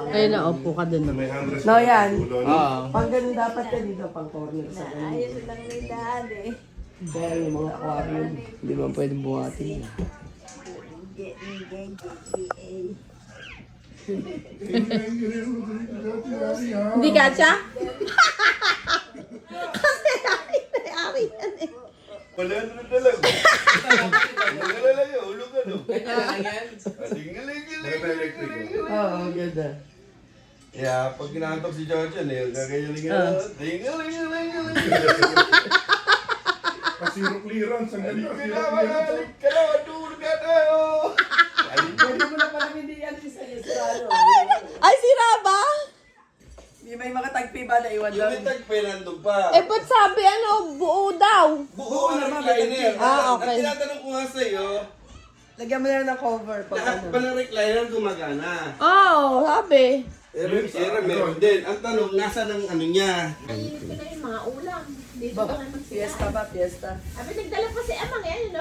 Ay, naupo ka dun. May handrest. No, yan. Oo. Pang ganun dapat yan dito, pang corner sa ganun. Ayos lang may daan eh. Kaya yung mga aquarium, hindi ba pwede buhatin? Hindi ka siya? Kasi ari yan eh. Wala na lang. Wala lang yun. Ulog ano. Oo, ganda. Yeah, pag kinahantok si George, gaganyan tingalingaling. Pasiro clearance. Ang galing pasiro clearance. Pinabalik ka na, matulog ka tayo. Pwede mo na palang hindi yan isa yung sirano. Ay, sira ba? Hindi may mga tagpi ba na iwan Yung doon? may tagpinandog pa. Eh, ba't sabi buo daw? Buo na recliner. Ah, okay. Ang tinatanong ko nga sa'yo, Lagyan mo na ng cover pag lahat ano. pa ng recliner gumagana. Oo, sabi. Pero meron din. Ang tanong, nasa ng ano niya? Ay, ito na yung mga ulam. Dito Ba, ka naman fiesta ba? Fiesta? Abi, nagdala pa si Amang yan, no?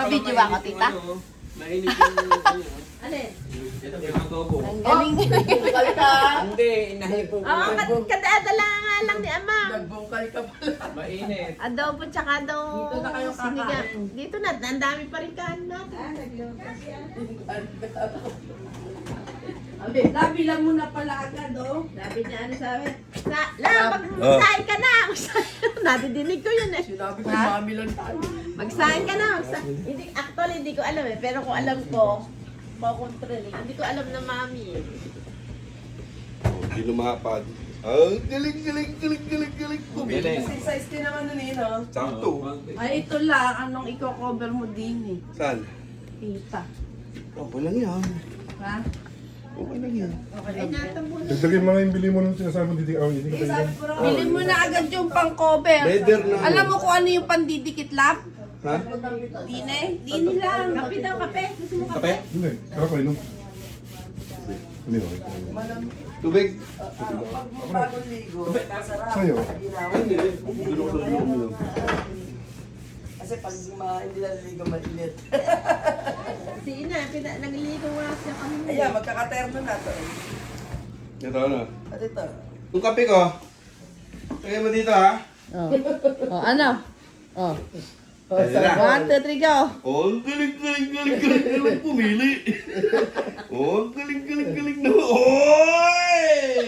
Kabidyo ako, tita. Mainit yung ano. Alin? Yung adobo. Ang galing. Nagbungkal ka! Hindi, inahipo ko. Oo, kadadala nga lang ni Amang. Nagbungkal ka pala. Mainit. Adobo tsaka daw Dito na kayo sinigang. kakain. Dito na, ang dami pa rin kain natin. Naglutas yan. Abi, nabilang mo na pala agad, oh. Sabi niya, ano sabi? Magsahin ka na! Nadidinig ko yun eh. Sinabi ko, mami lang tayo. Magsahin ka na. Hindi, actually, hindi ko alam eh. Pero kung alam ko, controlling. Hindi ko alam na mami eh. Hindi lumapad. Ang galing. Galing. Kasi size din naman nun eh, no? Sakto. Ay, ito lang. Anong i-cover mo din eh? Saan? Tita. Okay lang yan. Ha? Okay lang yan. Ay, natambol. Dagdagin mo nga yung bili mo nung sinasabi mo dito. Hindi ka tayo. Bili mo na agad yung pang-cover. Leather na. Alam mo kung ano yung pandidikit lang? Ha? Dine? Dine lang. Kape daw, kape. Gusto mo kape? Kape? Hindi. Ako kayo no? Hindi okay. Tubig? Pag bagong ligo, masarap. Sa'yo? Hindi. Gulo ko lang yun. Kasi pag hindi na ligo, mainit. Si Ina, nagliligo nga siya kami. Ayan, magkakaterno na to. Ito ano? At ito. Yung kape ko. Lagay mo dito ha. Oh. Oh, ano? Oh. Ayun na. 1, 2, 3, go. Oh, ang galing pumili. Oh, ang galing na. Oy!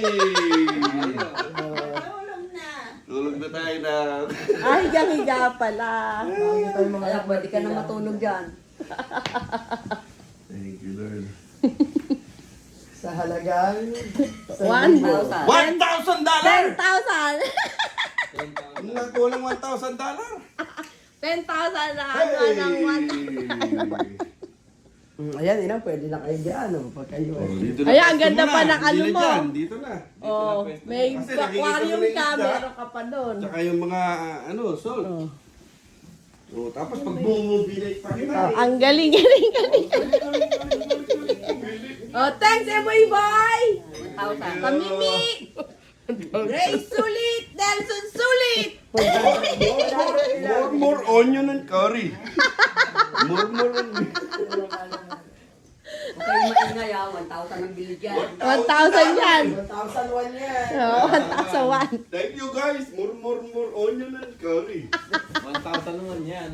Tulong na. Tulog na tayo na. Ay, higa pala. Bakit tayo mga anak, pwede ka na matulog dyan. Thank you, Lord. Sa halagang 1,000. 1,000 dollar! 10,000. Ang nagkulang $1,000. 10,000 na ano ng 1. Ayan, ina, pwede na kayo dyan. Pag kayo. Dito Ay, ang pwesto ganda mo pa na. ng ano Hindi na mo. dyan, Dito na. Oh, may Kasi nakikita mo aquarium na yung ka, isda. meron ka pa doon. Tsaka yung mga, salt. Oh. Oh, tapos pag bumubinay pa kita. Oh, ang galing. Oh, thanks, Eboy Boy! 1,000. Kamimi! Grace Sulit! Nelson Sulit! More onion and curry. More onion. Okay, maingay 1,000 ang bili dyan. 1,000 yan. 1,001 yan. Oh, 1,001. Thank you guys. More onion and curry. 1,000 naman yan.